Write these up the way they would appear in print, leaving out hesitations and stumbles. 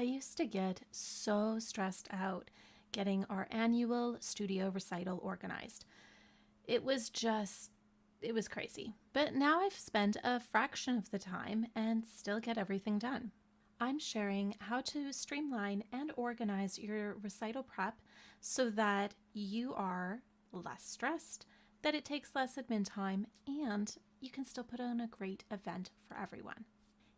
used to get so stressed out getting our annual studio recital organized. It was just, it was crazy. But now I've spent a fraction of the time and still get everything done. I'm sharing how to streamline and organize your recital prep so that you are less stressed, that it takes less admin time, and you can still put on a great event for everyone.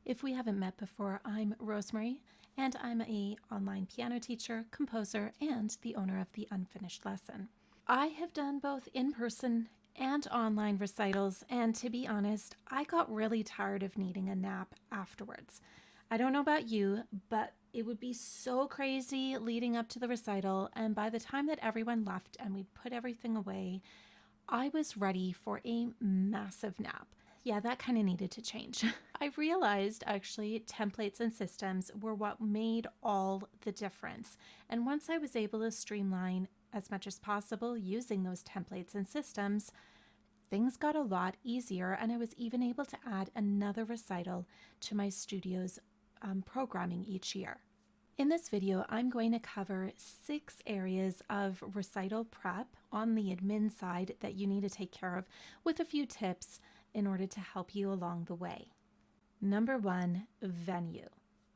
If we haven't met before, I'm Rosemarie, and I'm an online piano teacher, composer, and the owner of The Unfinished Lesson. I have done both in-person and online recitals, and to be honest, I got really tired of needing a nap afterwards. I don't know about you, but it would be so crazy leading up to the recital, and by the time that everyone left and we'd put everything away, I was ready for a massive nap. Yeah, that kind of needed to change. I realized actually templates and systems were what made all the difference. And once I was able to streamline as much as possible using those templates and systems, things got a lot easier, and I was even able to add another recital to my studio's programming each year. In this video, I'm going to cover 6 areas of recital prep on the admin side that you need to take care of, with a few tips in order to help you along the way. Number 1, venue.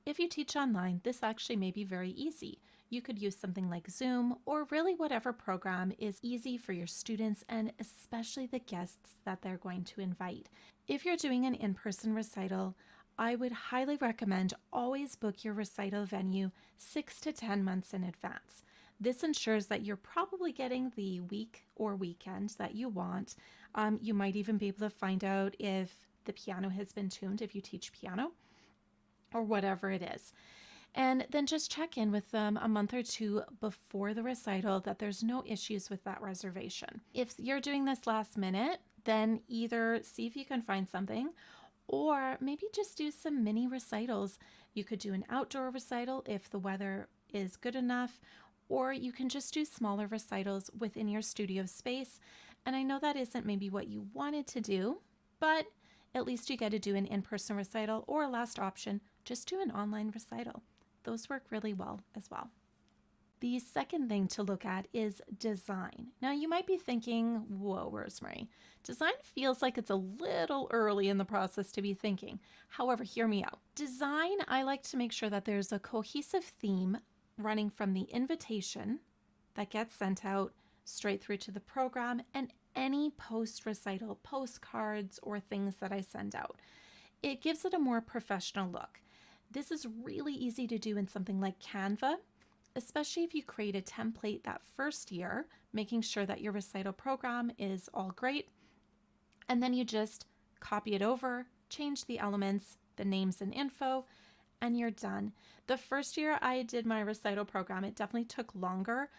If you teach online, this actually may be very easy. You could use something like Zoom or really whatever program is easy for your students and especially the guests that they're going to invite. If you're doing an in-person recital, I would highly recommend always book your recital venue 6 to 10 months in advance. This ensures that you're probably getting the week or weekend that you want. You might even be able to find out if the piano has been tuned if you teach piano or whatever it is. And then just check in with them a month or two before the recital that there's no issues with that reservation. If you're doing this last minute, then either see if you can find something or maybe just do some mini recitals. You could do an outdoor recital if the weather is good enough, or you can just do smaller recitals within your studio space. And I know that isn't maybe what you wanted to do, but at least you get to do an in-person recital, or last option, just do an online recital. Those work really well as well. The second thing to look at is design. Now you might be thinking, whoa, Rosemarie, design feels like it's a little early in the process to be thinking. However, hear me out. Design, I like to make sure that there's a cohesive theme running from the invitation that gets sent out straight through to the program and any post-recital postcards or things that I send out. It gives it a more professional look. This is really easy to do in something like Canva, especially if you create a template that first year, making sure that your recital program is all great, and then you just copy it over, change the elements, the names and info, and you're done. The first year I did my recital program, it definitely took longer,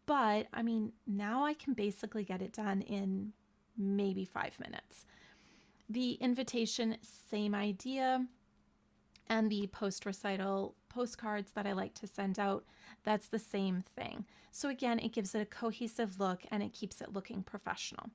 but I mean, now I can basically get it done in maybe 5 minutes. The invitation, same idea. And the post-recital postcards that I like to send out, that's the same thing. So again, it gives it a cohesive look and it keeps it looking professional.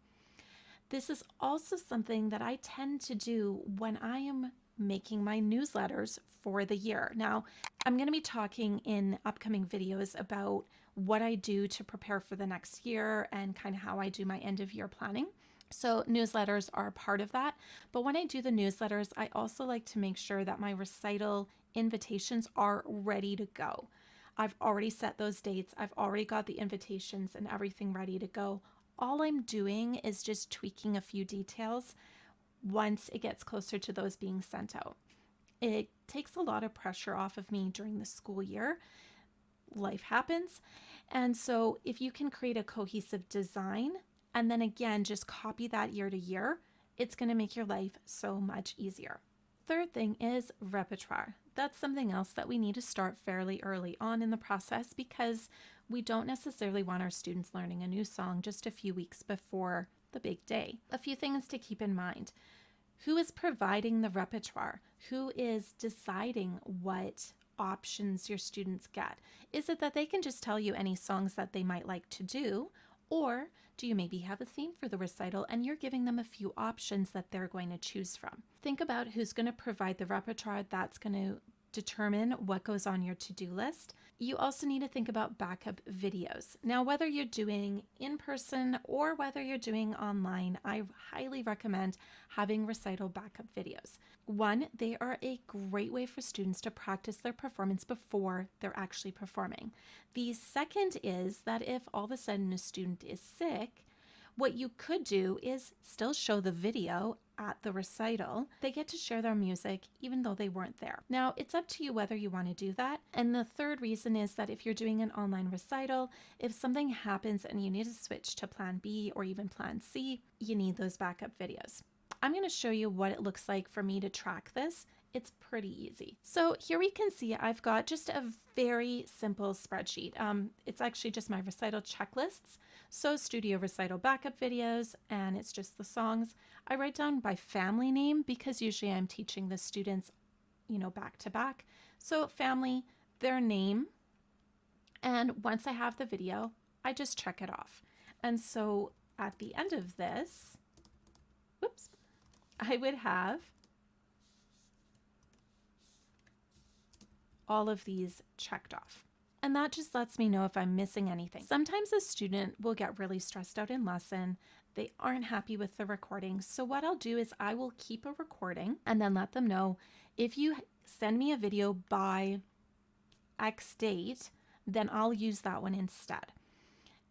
This is also something that I tend to do when I am making my newsletters for the year. Now, I'm going to be talking in upcoming videos about what I do to prepare for the next year and kind of how I do my end of year planning. So newsletters are part of that. But when I do the newsletters, I also like to make sure that my recital invitations are ready to go. I've already set those dates. I've already got the invitations and everything ready to go. All I'm doing is just tweaking a few details once it gets closer to those being sent out. It takes a lot of pressure off of me during the school year. Life happens. And so if you can create a cohesive design, and then again, just copy that year to year, it's going to make your life so much easier. Third thing is repertoire. That's something else that we need to start fairly early on in the process because we don't necessarily want our students learning a new song just a few weeks before the big day. A few things to keep in mind. Who is providing the repertoire? Who is deciding what options your students get? Is it that they can just tell you any songs that they might like to do? Or do you maybe have a theme for the recital and you're giving them a few options that they're going to choose from? Think about who's going to provide the repertoire that's going to determine what goes on your to-do list. You also need to think about backup videos. Now, whether you're doing in person or whether you're doing online, I highly recommend having recital backup videos. One, they are a great way for students to practice their performance before they're actually performing. The second is that if all of a sudden a student is sick, what you could do is still show the video at the recital. They get to share their music even though they weren't there. Now, it's up to you whether you want to do that. And the third reason is that if you're doing an online recital, if something happens and you need to switch to plan B or even plan C, you need those backup videos. I'm going to show you what it looks like for me to track this. It's pretty easy. So here we can see I've got just a very simple spreadsheet. It's actually just my recital checklists. So studio recital backup videos, and it's just the songs. I write down by family name because usually I'm teaching the students, back to back. So family, their name, and once I have the video, I just check it off. And so at the end of this, I would have all of these checked off. And that just lets me know if I'm missing anything. Sometimes a student will get really stressed out in lesson. They aren't happy with the recording. So what I'll do is I will keep a recording and then let them know, if you send me a video by X date, then I'll use that one instead.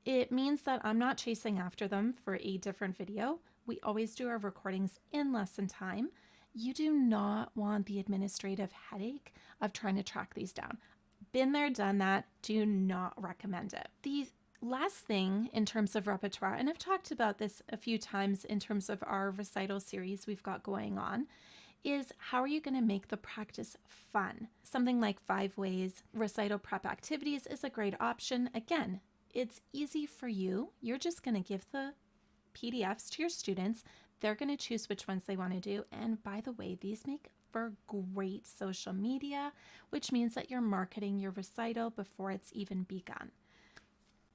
It means that I'm not chasing after them for a different video. We always do our recordings in lesson time. You do not want the administrative headache of trying to track these down. Been there, done that. Do not recommend it. The last thing in terms of repertoire, and I've talked about this a few times in terms of our recital series we've got going on, is how are you going to make the practice fun? Something like 5 ways recital prep activities is a great option. Again, it's easy for you. You're just going to give the PDFs to your students. They're going to choose which ones they want to do. And by the way, these make for great social media, which means that you're marketing your recital before it's even begun.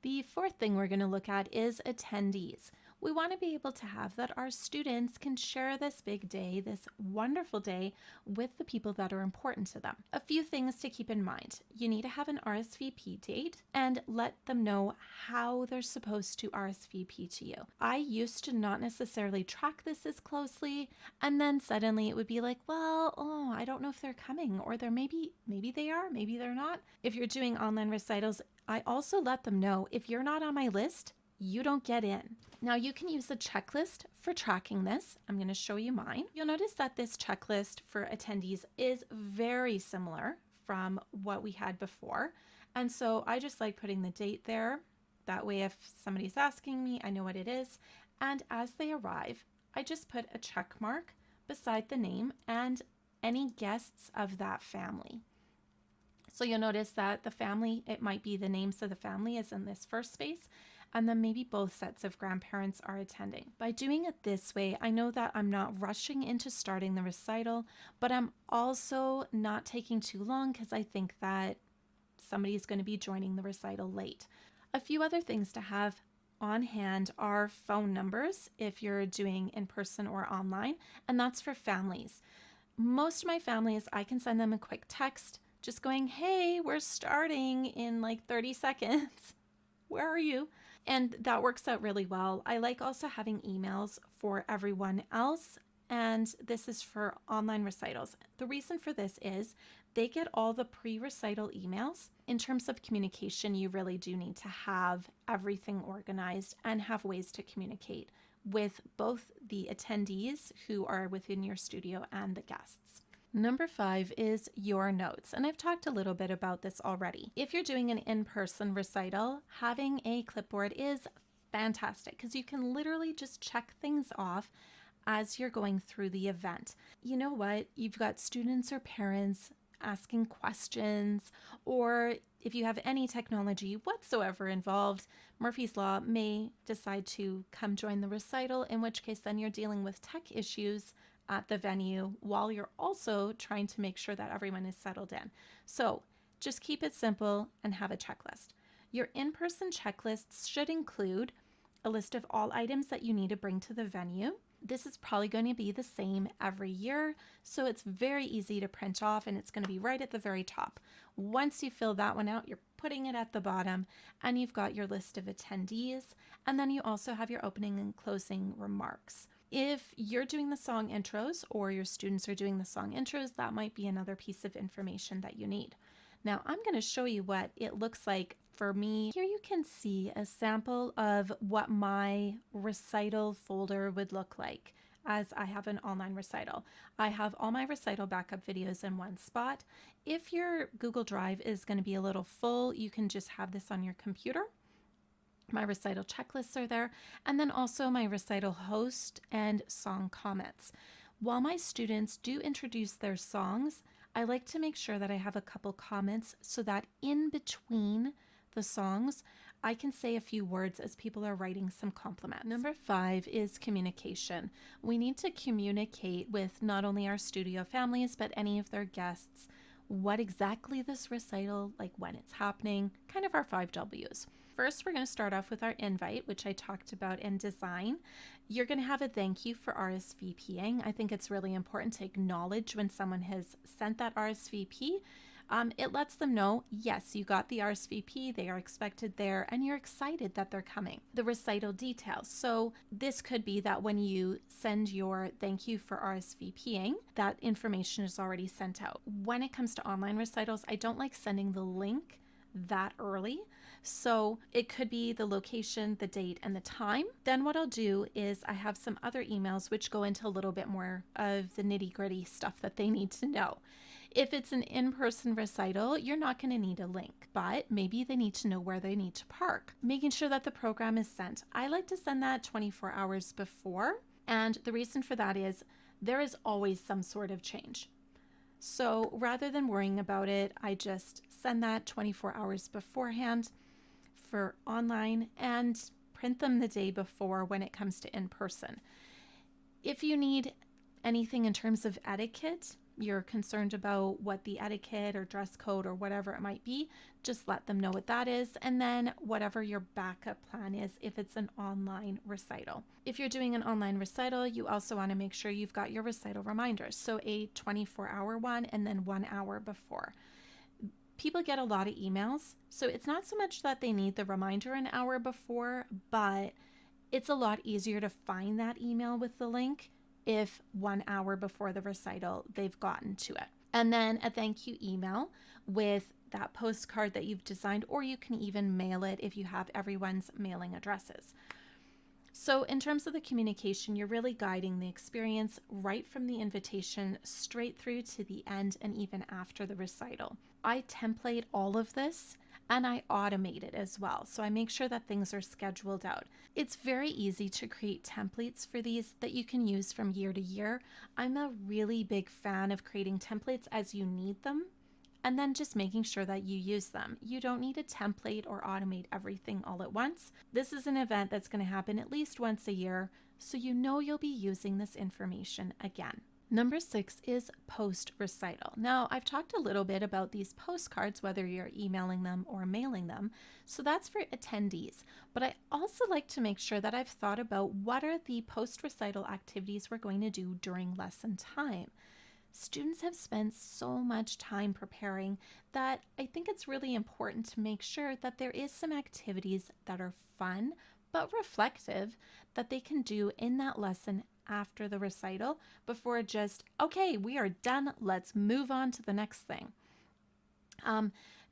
The fourth thing we're going to look at is attendees. We want to be able to have that our students can share this big day, this wonderful day, with the people that are important to them. A few things to keep in mind. You need to have an RSVP date and let them know how they're supposed to RSVP to you. I used to not necessarily track this as closely, and then suddenly it would be like, well, I don't know if they're coming, or they're maybe they are, maybe they're not. If you're doing online recitals, I also let them know, if you're not on my list, you don't get in. Now you can use a checklist for tracking this. I'm going to show you mine. You'll notice that this checklist for attendees is very similar from what we had before. And so I just like putting the date there. That way if somebody's asking me, I know what it is. And as they arrive, I just put a check mark beside the name and any guests of that family. So you'll notice that the family, it might be the names of the family is in this first space, and then maybe both sets of grandparents are attending. By doing it this way, I know that I'm not rushing into starting the recital, but I'm also not taking too long because I think that somebody's going to be joining the recital late. A few other things to have on hand are phone numbers if you're doing in person or online, and that's for families. Most of my families, I can send them a quick text just going, hey, we're starting in like 30 seconds. Where are you? And that works out really well. I like also having emails for everyone else, and this is for online recitals. The reason for this is they get all the pre-recital emails. In terms of communication, you really do need to have everything organized and have ways to communicate with both the attendees who are within your studio and the guests. Number 5 is your notes, and I've talked a little bit about this already. If you're doing an in-person recital, having a clipboard is fantastic because you can literally just check things off as you're going through the event. You know what? You've got students or parents asking questions, or if you have any technology whatsoever involved, Murphy's Law may decide to come join the recital, in which case then you're dealing with tech issues at the venue while you're also trying to make sure that everyone is settled in. So just keep it simple and have a checklist. Your in-person checklists should include a list of all items that you need to bring to the venue. This is probably going to be the same every year, so it's very easy to print off and it's going to be right at the very top. Once you fill that one out, you're putting it at the bottom and you've got your list of attendees, and then you also have your opening and closing remarks. If you're doing the song intros or your students are doing the song intros, that might be another piece of information that you need. Now I'm going to show you what it looks like for me. Here you can see a sample of what my recital folder would look like as I have an online recital. I have all my recital backup videos in one spot. If your Google Drive is going to be a little full, you can just have this on your computer. My recital checklists are there, and then also my recital host and song comments. While my students do introduce their songs, I like to make sure that I have a couple comments so that in between the songs, I can say a few words as people are writing some compliments. Number 5 is communication. We need to communicate with not only our studio families, but any of their guests, what exactly this recital, like when it's happening, kind of our 5 W's. First, we're going to start off with our invite, which I talked about in design. You're going to have a thank you for RSVPing. I think it's really important to acknowledge when someone has sent that RSVP. It lets them know, yes, you got the RSVP, they are expected there, and you're excited that they're coming. The recital details. So this could be that when you send your thank you for RSVPing, that information is already sent out. When it comes to online recitals, I don't like sending the link that early. So it could be the location, the date, and the time. Then what I'll do is I have some other emails which go into a little bit more of the nitty-gritty stuff that they need to know. If it's an in-person recital, you're not going to need a link, but maybe they need to know where they need to park. Making sure that the program is sent. I like to send that 24 hours before, and the reason for that is there is always some sort of change. So rather than worrying about it, I just send that 24 hours beforehand for online and print them the day before when it comes to in-person. If you need anything in terms of etiquette, you're concerned about what the etiquette or dress code or whatever it might be, just let them know what that is, and then whatever your backup plan is if it's an online recital. If you're doing an online recital, you also want to make sure you've got your recital reminders, so a 24-hour one and then 1 hour before. People get a lot of emails, so it's not so much that they need the reminder an hour before, but it's a lot easier to find that email with the link if 1 hour before the recital they've gotten to it. And then a thank you email with that postcard that you've designed, or you can even mail it if you have everyone's mailing addresses. So in terms of the communication, you're really guiding the experience right from the invitation straight through to the end and even after the recital. I template all of this and I automate it as well. So I make sure that things are scheduled out. It's very easy to create templates for these that you can use from year to year. I'm a really big fan of creating templates as you need them and then just making sure that you use them. You don't need a template or automate everything all at once. This is an event that's going to happen at least once a year, so you know you'll be using this information again. Number 6 is post-recital. Now, I've talked a little bit about these postcards, whether you're emailing them or mailing them. So that's for attendees. But I also like to make sure that I've thought about what are the post-recital activities we're going to do during lesson time. Students have spent so much time preparing that I think it's really important to make sure that there is some activities that are fun but reflective that they can do in that lesson after the recital before just, okay, we are done, let's move on to the next thing.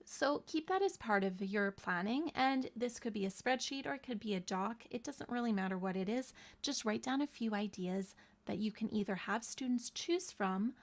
So keep that as part of your planning, and this could be a spreadsheet or it could be a doc. It doesn't really matter what it is. Just write down a few ideas that you can either have students choose from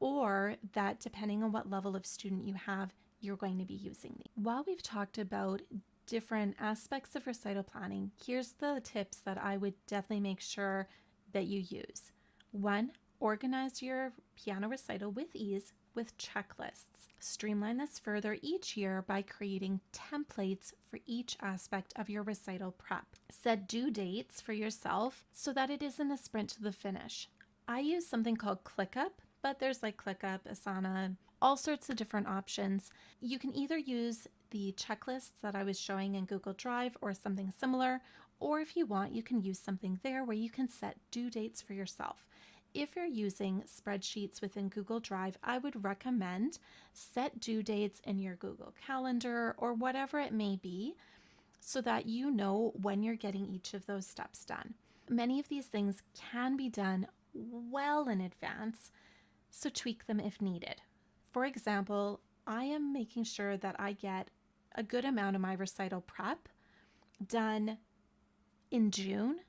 or that depending on what level of student you have, you're going to be using these. While we've talked about different aspects of recital planning, here's the tips that I would definitely make sure that you use. 1, organize your piano recital with ease with checklists. Streamline this further each year by creating templates for each aspect of your recital prep. Set due dates for yourself so that it isn't a sprint to the finish. I use something called ClickUp, but there's like ClickUp, Asana, all sorts of different options. You can either use the checklists that I was showing in Google Drive or something similar, Or if you want, you can use something there where you can set due dates for yourself. If you're using spreadsheets within Google Drive, I would recommend set due dates in your Google Calendar or whatever it may be so that you know when you're getting each of those steps done. Many of these things can be done well in advance, so tweak them if needed. For example, I am making sure that I get a good amount of my recital prep done in June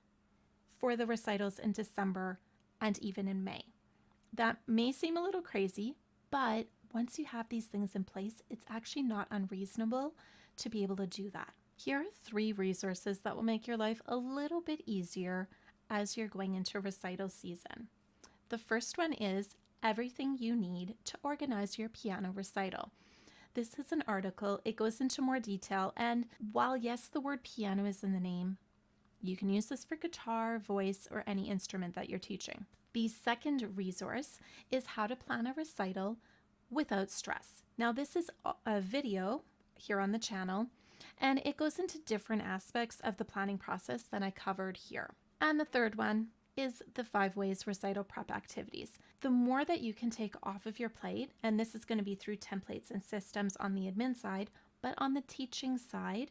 for the recitals in December and even in May. That may seem a little crazy, but once you have these things in place, it's actually not unreasonable to be able to do that. Here are 3 resources that will make your life a little bit easier as you're going into recital season. The first one is Everything You Need to Organize Your Piano Recital. This is an article. It goes into more detail, and while yes, the word piano is in the name, you can use this for guitar, voice, or any instrument that you're teaching. The second resource is How to Plan a Recital Without Stress. Now, this is a video here on the channel, and it goes into different aspects of the planning process than I covered here. And the third one is the 5 ways recital prep activities. The more that you can take off of your plate, and this is going to be through templates and systems on the admin side, but on the teaching side,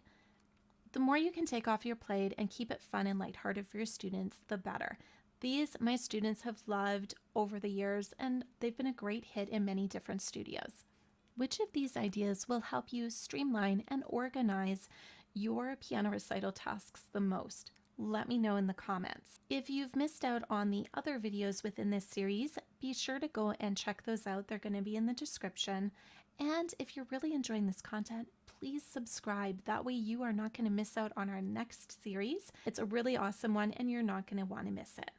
the more you can take off your plate and keep it fun and lighthearted for your students, the better. These my students have loved over the years, and they've been a great hit in many different studios. Which of these ideas will help you streamline and organize your piano recital tasks the most? Let me know in the comments. If you've missed out on the other videos within this series, be sure to go and check those out. They're going to be in the description. And if you're really enjoying this content, please subscribe. That way you are not going to miss out on our next series. It's a really awesome one and you're not going to want to miss it.